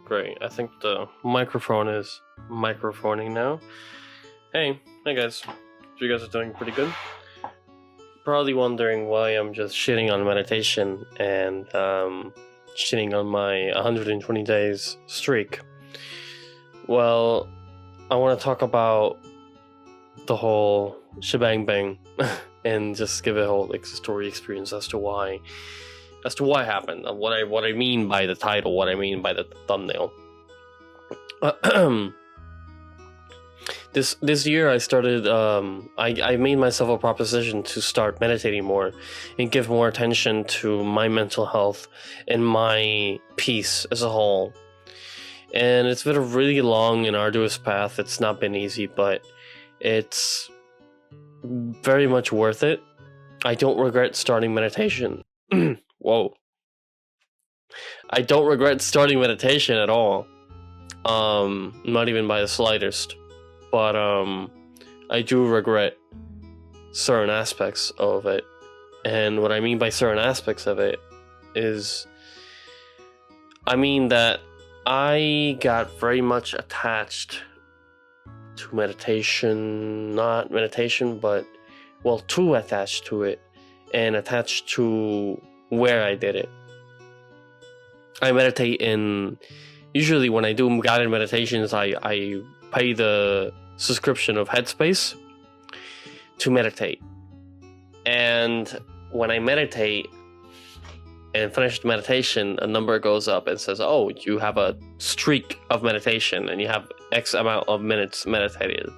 Great. I think the microphone is microphoning now. Hey guys. You guys are doing pretty good. Probably wondering why I'm just shitting on meditation and shitting on my 120 days streak. Well, I want to talk about the whole shebang bang and just give a whole story experience as to why it happened, what I mean by the title, what I mean by the thumbnail. This year I started I made myself a proposition to start meditating more and give more attention to my mental health and my peace as a whole. And it's been a really long and arduous path. It's not been easy, but it's very much worth it. I don't regret starting meditation. Whoa. I don't regret starting meditation at all. Not even by the slightest. But I do regret certain aspects of it. And what I mean by certain aspects of it is, I mean that I got very much attached to meditation, not meditation, but, well, too attached to it, and attached to where I did it. I meditate usually when I do guided meditations, I pay the subscription of Headspace to meditate. And when I meditate and finish the meditation, a number goes up and says, oh, you have a streak of meditation and you have X amount of minutes meditated.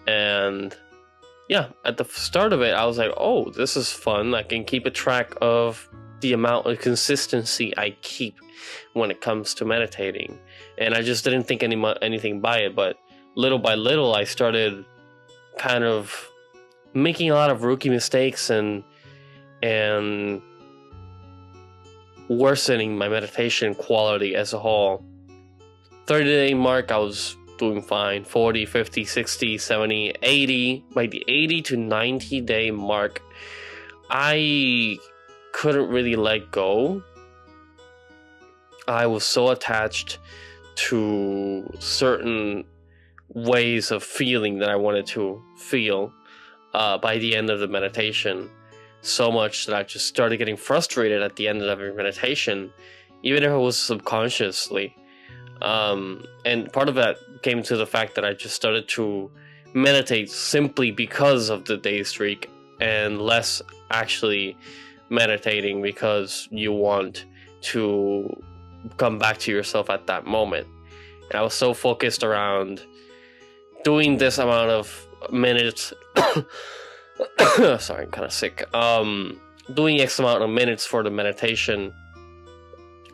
And yeah, at the start of it, I was like, oh, this is fun. I can keep a track of the amount of consistency I keep when it comes to meditating. And I just didn't think anything by it, but little by little, I started kind of making a lot of rookie mistakes and worsening my meditation quality as a whole. 30-day mark, I was doing fine. 40, 50, 60, 70, 80. By the 80 to 90 day mark, I couldn't really let go. I was so attached to certain ways of feeling that I wanted to feel by the end of the meditation, so much that I just started getting frustrated at the end of every meditation, even if it was subconsciously. And part of that came to the fact that I just started to meditate simply because of the day streak, and less actually meditating because you want to come back to yourself at that moment. And I was so focused around doing this amount of minutes sorry, I'm kind of sick. Doing X amount of minutes for the meditation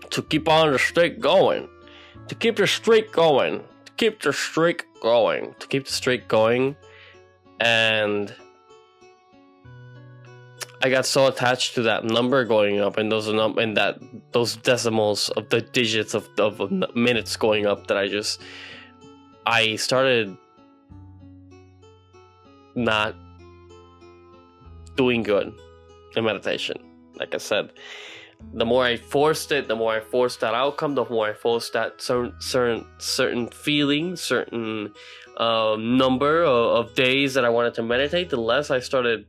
to keep on the streak going, to keep the streak going, to keep the streak going, to keep the streak going. And I got so attached to that number going up and those decimals of the digits of minutes going up that I started not doing good in meditation. Like I said, the more I forced it, the more I forced that outcome, the more I forced that certain feeling, certain number of days that I wanted to meditate, the more I started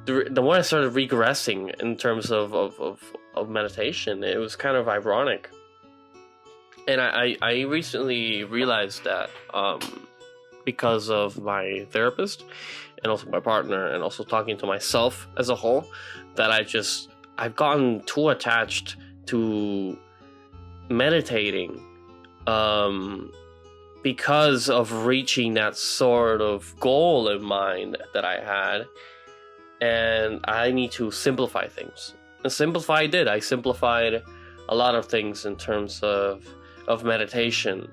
regressing in terms of meditation. It was kind of ironic. And I recently realized that because of my therapist and also my partner and also talking to myself as a whole, that I've gotten too attached to meditating because of reaching that sort of goal in mind that I had. And I need to simplify things. And simplify I did. I simplified a lot of things in terms of meditation.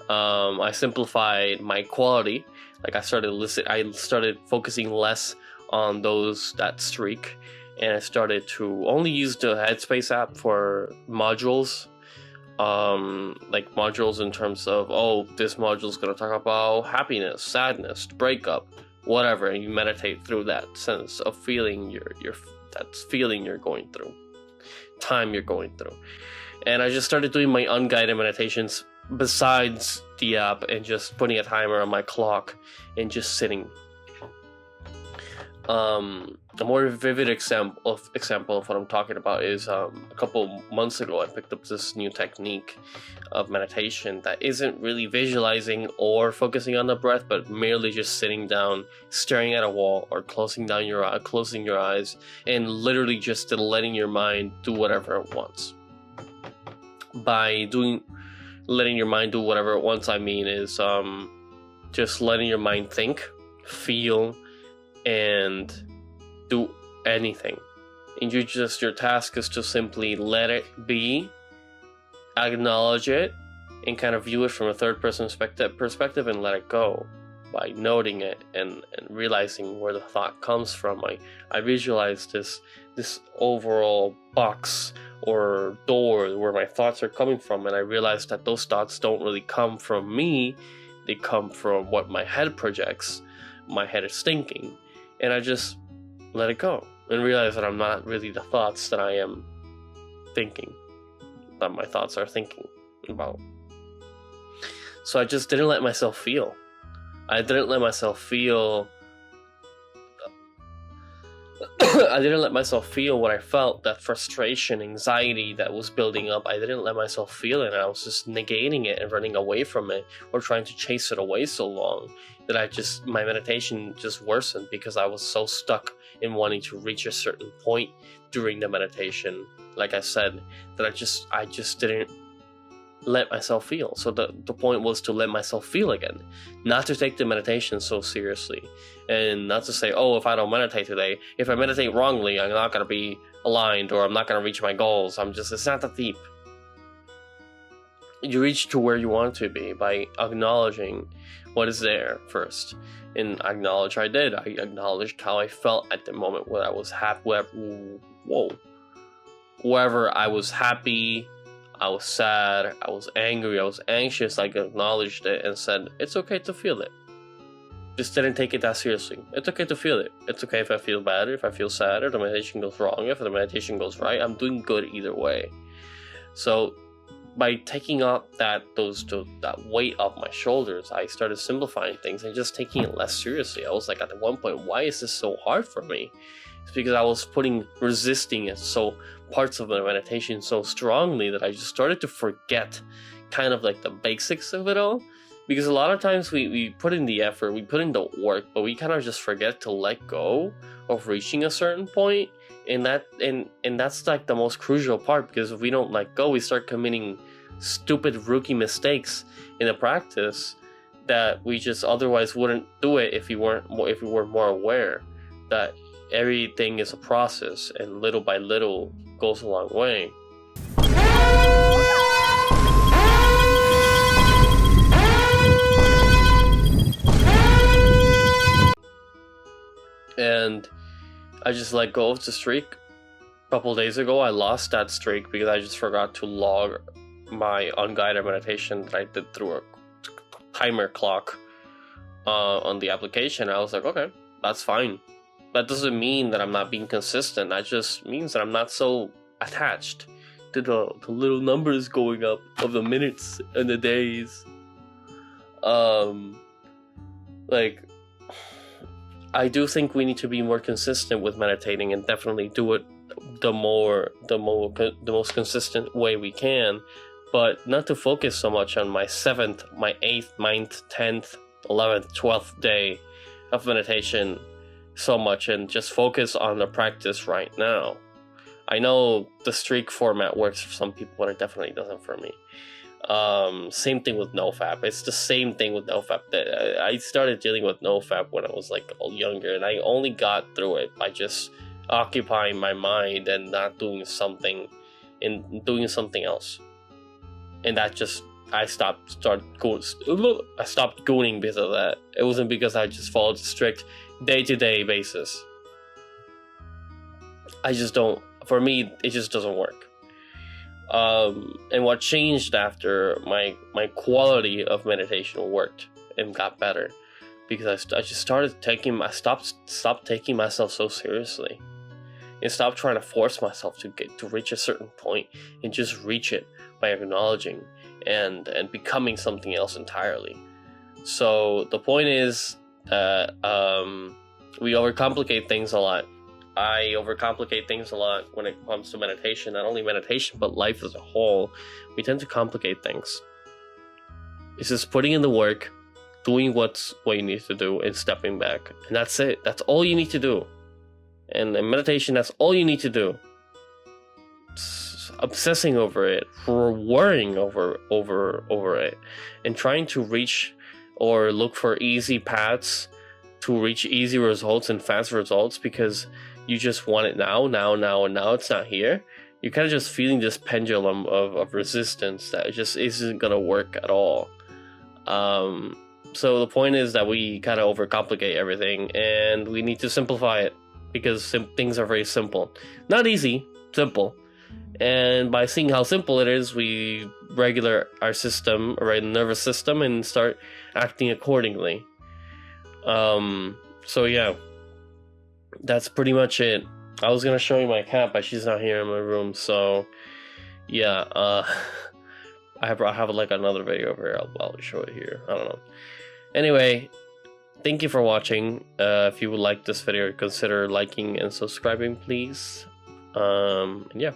I simplified my quality. Like I started focusing less on that streak, and I started to only use the Headspace app for modules. Like modules in terms of, oh, this module is going to talk about happiness, sadness, breakup, whatever, and you meditate through that sense of feeling you're going through, time you're going through. And I just started doing my unguided meditations besides the app, and just putting a timer on my clock and just sitting. A more vivid example of what I'm talking about is a couple months ago I picked up this new technique of meditation that isn't really visualizing or focusing on the breath, but merely just sitting down, staring at a wall, or closing your eyes, and literally just letting your mind do whatever it wants. By letting your mind do whatever it wants, I mean is just letting your mind think, feel, and do anything. And your task is to simply let it be, acknowledge it, and kind of view it from a third person perspective and let it go by noting it and realizing where the thought comes from. I visualize this overall box or door where my thoughts are coming from, and I realize that those thoughts don't really come from me. They come from what my head projects. My head is thinking, and I just let it go and realize that I'm not really the thoughts that I am thinking, that my thoughts are thinking about. So I just didn't let myself feel. I didn't let myself feel what I felt, that frustration, anxiety that was building up. I didn't let myself feel it, and I was just negating it and running away from it, or trying to chase it away so long that my meditation just worsened, because I was so stuck in wanting to reach a certain point during the meditation, like I said, that I just didn't let myself feel. So the point was to let myself feel again, not to take the meditation so seriously, and not to say, oh, if I don't meditate today, if I meditate wrongly, I'm not going to be aligned, or I'm not going to reach my goals. It's not that deep. You reach to where you want to be by acknowledging what is there first. And I acknowledged how I felt at the moment when I was happy. Wherever I was happy, I was sad, I was angry, I was anxious, I acknowledged it and said, it's okay to feel it. Just didn't take it that seriously. It's okay to feel it. It's okay if I feel bad, if I feel sad, or the meditation goes wrong, if the meditation goes right. I'm doing good either way. So by taking up that weight off my shoulders, I started simplifying things and just taking it less seriously. I was like, at one point, why is this so hard for me? It's because I was resisting it, parts of the meditation so strongly that I just started to forget kind of like the basics of it all. Because a lot of times we put in the effort, we put in the work, but we kind of just forget to let go of reaching a certain point. And that's like the most crucial part, because if we don't let go, we start committing stupid rookie mistakes in the practice that we just otherwise wouldn't do it if we were more aware that everything is a process, and little by little goes a long way. And I just let go of the streak. A couple days ago, I lost that streak because I just forgot to log my unguided meditation that I did through a timer clock on the application. I was like, okay, that's fine. That doesn't mean that I'm not being consistent. That just means that I'm not so attached to the little numbers going up of the minutes and the days. I do think we need to be more consistent with meditating, and definitely do it the most consistent way we can, but not to focus so much on my 7th, my 8th, 9th, 10th, 11th, 12th day of meditation so much, and just focus on the practice right now. I know the streak format works for some people, but it definitely doesn't for me. Same thing with NoFap. It's the same thing with NoFap. I started dealing with NoFap when I was like younger, and I only got through it by just occupying my mind and not doing something else. And that just I stopped gooning because of that. It wasn't because I just followed a strict day-to-day basis. For me, it just doesn't work. And what changed after my quality of meditation worked and got better, because I just stopped taking myself so seriously, and stopped trying to force myself to reach a certain point, and just reach it by acknowledging and becoming something else entirely. So the point is that we overcomplicate things a lot. I overcomplicate things a lot when it comes to meditation. Not only meditation, but life as a whole. We tend to complicate things. It's just putting in the work, doing what you need to do, and stepping back. And that's it. That's all you need to do. And in meditation, that's all you need to do. Obsessing over it, worrying over it, and trying to reach or look for easy paths to reach easy results and fast results because you just want it now, and now it's not here. You're kind of just feeling this pendulum of resistance that just isn't gonna work at all. So the point is that we kind of overcomplicate everything, and we need to simplify it because things are very simple, not easy, simple. And by seeing how simple it is, we regulate our system, right, nervous system, and start acting accordingly. So yeah, that's pretty much it. I was gonna show you my cat, but she's not here in my room. So yeah, I have like another video over here. I'll show it here. I don't know. Anyway, thank you for watching. If you would like this video, consider liking and subscribing, please. And yeah.